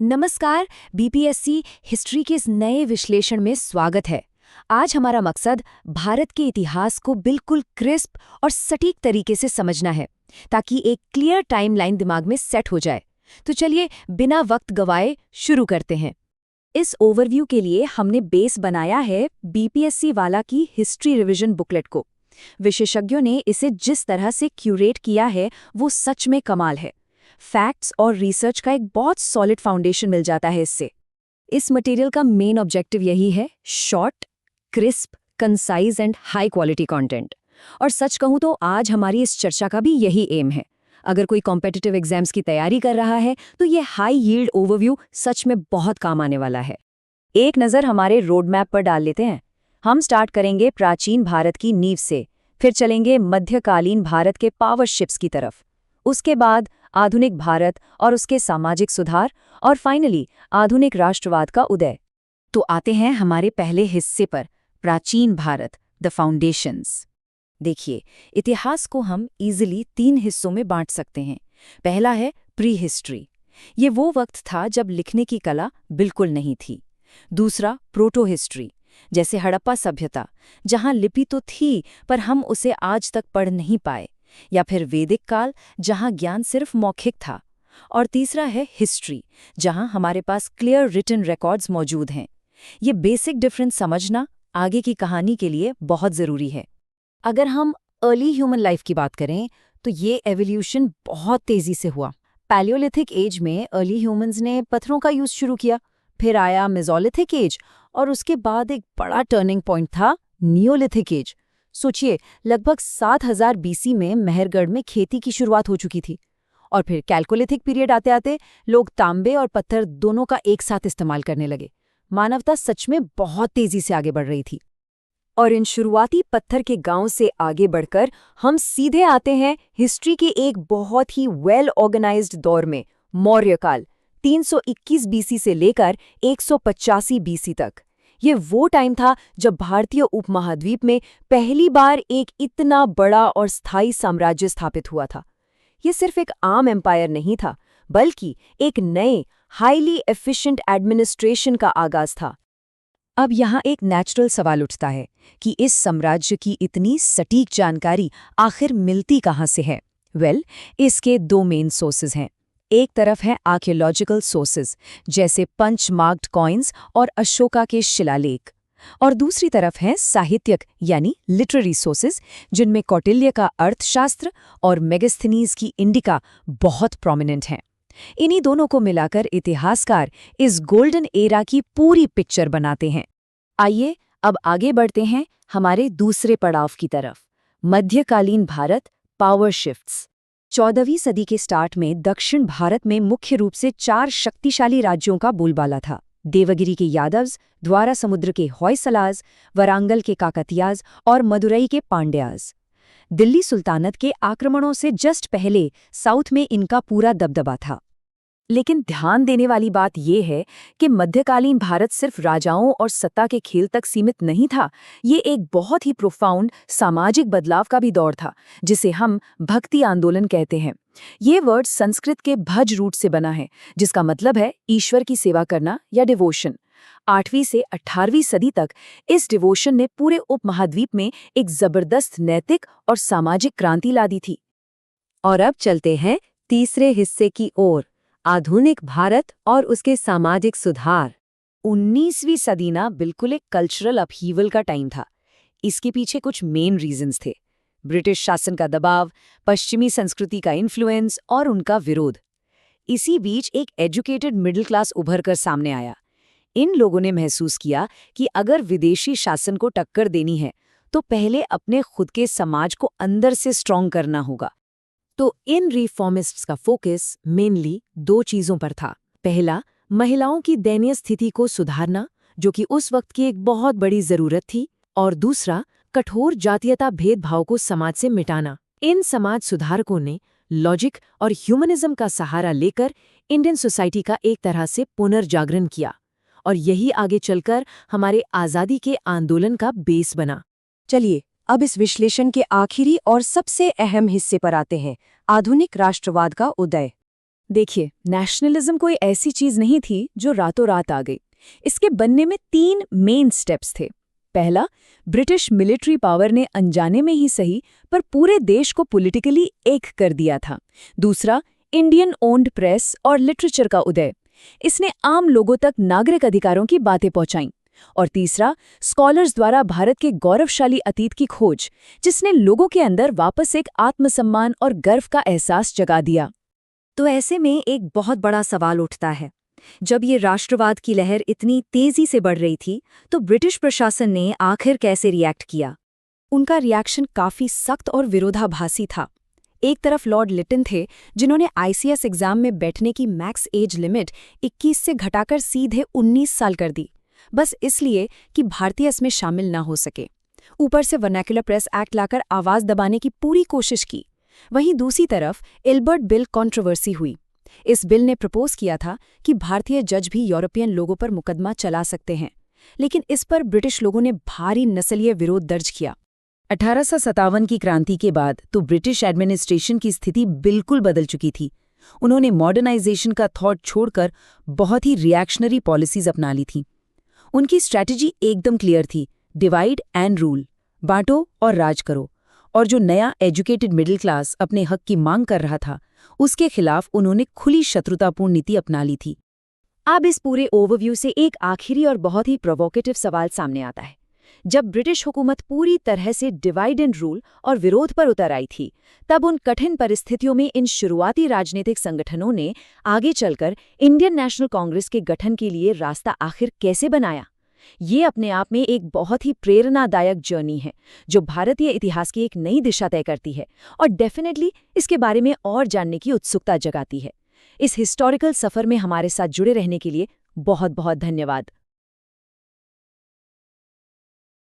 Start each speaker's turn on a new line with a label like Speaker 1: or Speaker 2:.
Speaker 1: नमस्कार। BPSC history के इस नए विश्लेषण में स्वागत है। आज हमारा मकसद भारत के इतिहास को बिल्कुल क्रिस्प और सटीक तरीके से समझना है, ताकि एक क्लियर टाइमलाइन दिमाग में सेट हो जाए। तो चलिए बिना वक्त गवाए शुरू करते हैं। इस ओवरव्यू के लिए हमने बेस बनाया है बीपीएससी वाला की हिस्ट्री रिवीजन बुकलेट को। विशेषज्ञों ने इसे जिस तरह से क्यूरेट किया है वो सच में कमाल है। फैक्ट्स और रिसर्च का एक बहुत सॉलिड फाउंडेशन मिल जाता है इससे। इस मटेरियल का मेन ऑब्जेक्टिव यही है, short, crisp, concise and high quality content. और सच कहूं तो आज हमारी इस चर्चा का भी यही एम है। अगर कोई कॉम्पिटिटिव एग्जाम्स की तैयारी कर रहा है तो ये हाई यील्ड ओवरव्यू सच में बहुत काम आने वाला है। एक नज़र हमारे रोड मैप पर डाल लेते हैं। हम स्टार्ट करेंगे प्राचीन भारत की नींव से, फिर चलेंगे मध्यकालीन भारत के पावर शिप्स की तरफ, उसके बाद आधुनिक भारत और उसके सामाजिक सुधार, और फाइनली आधुनिक राष्ट्रवाद का उदय। तो आते हैं हमारे पहले हिस्से पर, प्राचीन भारत, द फाउंडेशंस। देखिए, इतिहास को हम इजीली 3 हिस्सों में बांट सकते हैं। पहला है प्री हिस्ट्री। ये वो वक्त था जब लिखने की कला बिल्कुल नहीं थी। दूसरा प्रोटो हिस्ट्री, जैसे हड़प्पा सभ्यता, जहां लिपि तो थी पर हम उसे आज तक पढ़ नहीं पाए। या फिर वैदिक काल, जहां ज्ञान सिर्फ मौखिक था। और तीसरा है हिस्ट्री, जहां हमारे पास क्लियर रिटन रिकॉर्ड्स मौजूद हैं। ये बेसिक डिफरेंस समझना आगे की कहानी के लिए बहुत ज़रूरी है। अगर हम अर्ली ह्यूमन लाइफ की बात करें तो ये एवोल्यूशन बहुत तेज़ी से हुआ। पैलियोलिथिक एज में अर्ली ह्यूमंस ने पत्थरों का यूज़ शुरू किया, फिर आया मेसोलिथिक एज, और उसके बाद एक बड़ा टर्निंग पॉइंट था नियोलिथिक एज। सोचिए, लगभग 7000 बीसी में मेहरगढ़ में खेती की शुरुआत हो चुकी थी। और फिर कैल्कोलिथिक पीरियड आते आते लोग तांबे और पत्थर दोनों का एक साथ इस्तेमाल करने लगे। मानवता सच में बहुत तेजी से आगे बढ़ रही थी। और इन शुरुआती पत्थर के गांव से आगे बढ़कर हम सीधे आते हैं हिस्ट्री के एक बहुत ही वेल ऑर्गेनाइज्ड दौर में, मौर्य काल, 321 बीसी से लेकर 185 बीसी तक। ये वो टाइम था जब भारतीय उपमहाद्वीप में पहली बार एक इतना बड़ा और स्थायी साम्राज्य स्थापित हुआ था। ये सिर्फ एक आम एम्पायर नहीं था, बल्कि एक नए हाईली एफिशिएंट एडमिनिस्ट्रेशन का आगाज था। अब यहाँ एक नेचुरल सवाल उठता है कि इस साम्राज्य की इतनी सटीक जानकारी आखिर मिलती कहाँ से है? इसके 2 मेन सोर्सेज हैं। एक तरफ है आर्कियोलॉजिकल सोर्सेज, जैसे पंच मार्क्ड कॉइन्स और अशोका के शिलालेख, और दूसरी तरफ है साहित्यक यानी लिटरेरी सोर्सेज, जिनमें कौटिल्य का अर्थशास्त्र और मेगास्थनीज की इंडिका बहुत प्रोमिनेंट हैं। इन्हीं दोनों को मिलाकर इतिहासकार इस गोल्डन एरा की पूरी पिक्चर बनाते हैं। आइए अब आगे बढ़ते हैं हमारे दूसरे पड़ाव की तरफ, मध्यकालीन भारत, पावर शिफ्ट्स। 14वीं सदी के स्टार्ट में दक्षिण भारत में मुख्य रूप से 4 शक्तिशाली राज्यों का बोलबाला था। देवगिरी के यादव्स, द्वारा समुद्र के होयसलाज, वरांगल के काकतियाज और मदुरई के पांड्याज। दिल्ली सुल्तानत के आक्रमणों से जस्ट पहले साउथ में इनका पूरा दबदबा था। लेकिन ध्यान देने वाली बात यह है कि मध्यकालीन भारत सिर्फ राजाओं और सत्ता के खेल तक सीमित नहीं था। ये एक बहुत ही प्रोफाउंड सामाजिक बदलाव का भी दौर था, जिसे हम भक्ति आंदोलन कहते हैं। ये वर्ड संस्कृत के भज रूट से बना है, जिसका मतलब है ईश्वर की सेवा करना या डिवोशन। 8वीं से 18वीं सदी तक इस डिवोशन ने पूरे उपमहाद्वीप में एक जबरदस्त नैतिक और सामाजिक क्रांति ला दी थी। और अब चलते हैं तीसरे हिस्से की ओर, आधुनिक भारत और उसके सामाजिक सुधार। 19वीं सदी ना बिल्कुल एक कल्चरल अपहीवल का टाइम था। इसके पीछे कुछ मेन रीजंस थे: ब्रिटिश शासन का दबाव, पश्चिमी संस्कृति का इन्फ्लुएंस और उनका विरोध। इसी बीच एक एजुकेटेड मिडिल क्लास उभर कर सामने आया। इन लोगों ने महसूस किया कि अगर विदेशी शासन को टक्कर देनी है तो पहले अपने खुद के समाज को अंदर से स्ट्रॉन्ग करना होगा। तो इन रिफॉर्मिस्ट्स का फोकस मेनली 2 चीज़ों पर था। पहला, महिलाओं की दयनीय स्थिति को सुधारना, जो कि उस वक्त की एक बहुत बड़ी ज़रूरत थी, और दूसरा, कठोर जातीयता भेदभाव को समाज से मिटाना। इन समाज सुधारकों ने लॉजिक और ह्यूमनिज्म का सहारा लेकर इंडियन सोसाइटी का एक तरह से पुनर्जागरण किया, और यही आगे चलकर हमारे आज़ादी के आंदोलन का बेस बना। चलिए अब इस विश्लेषण के आखिरी और सबसे अहम हिस्से पर आते हैं, आधुनिक राष्ट्रवाद का उदय।
Speaker 2: देखिए, नेशनलिज्म कोई ऐसी चीज नहीं थी जो रातों रात आ गई। इसके बनने में 3 मेन स्टेप्स थे। पहला, ब्रिटिश मिलिट्री पावर ने अनजाने में ही सही पर पूरे देश को पॉलिटिकली एक कर दिया था। दूसरा, इंडियन ओन्ड प्रेस और लिटरेचर का उदय। इसने आम लोगों तक नागरिक अधिकारों की बातें पहुंचाईं। और तीसरा, स्कॉलर्स द्वारा भारत के गौरवशाली अतीत की खोज, जिसने लोगों के अंदर वापस एक आत्मसम्मान और गर्व का एहसास जगा दिया।
Speaker 1: तो ऐसे में एक बहुत बड़ा सवाल उठता है, जब ये राष्ट्रवाद की लहर इतनी तेजी से बढ़ रही थी तो ब्रिटिश प्रशासन ने आखिर कैसे रिएक्ट किया?
Speaker 2: उनका रिएक्शन काफी सख्त और विरोधाभासी था। एक तरफ लॉर्ड लिटन थे, जिन्होंने आईसीएस एग्जाम में बैठने की मैक्स एज लिमिट 21 से घटाकर सीधे 19 साल कर दी, बस इसलिए कि भारतीय इसमें शामिल न हो सके। ऊपर से वर्नैकुलर प्रेस एक्ट लाकर आवाज दबाने की पूरी कोशिश की। वहीं दूसरी तरफ एल्बर्ट बिल कंट्रोवर्सी हुई। इस बिल ने प्रपोज किया था कि भारतीय जज भी यूरोपियन लोगों पर मुकदमा चला सकते हैं, लेकिन इस पर ब्रिटिश लोगों ने भारी नस्लीय विरोध दर्ज किया।
Speaker 3: 1857 की क्रांति के बाद तो ब्रिटिश एडमिनिस्ट्रेशन की स्थिति बिल्कुल बदल चुकी थी। उन्होंने मॉडर्नाइजेशन का थॉट छोड़कर बहुत ही रिएक्शनरी पॉलिसीज अपना ली थीं। उनकी स्ट्रैटेजी एकदम क्लियर थी, डिवाइड एंड रूल, बांटो और राज करो। और जो नया एजुकेटेड मिडिल क्लास अपने हक की मांग कर रहा था, उसके खिलाफ उन्होंने खुली शत्रुतापूर्ण नीति अपना ली थी।
Speaker 1: अब इस पूरे ओवरव्यू से एक आखिरी और बहुत ही प्रोवोकेटिव सवाल सामने आता है। जब ब्रिटिश हुकूमत पूरी तरह से डिवाइड एंड रूल और विरोध पर उतर आई थी, तब उन कठिन परिस्थितियों में इन शुरुआती राजनीतिक संगठनों ने आगे चलकर इंडियन नेशनल कांग्रेस के गठन के लिए रास्ता आखिर कैसे बनाया? ये अपने आप में एक बहुत ही प्रेरणादायक जर्नी है, जो भारतीय इतिहास की एक नई दिशा तय करती है और डेफिनेटली इसके बारे में और जानने की उत्सुकता जगाती है। इस हिस्टोरिकल सफर में हमारे साथ जुड़े रहने के लिए बहुत बहुत धन्यवाद।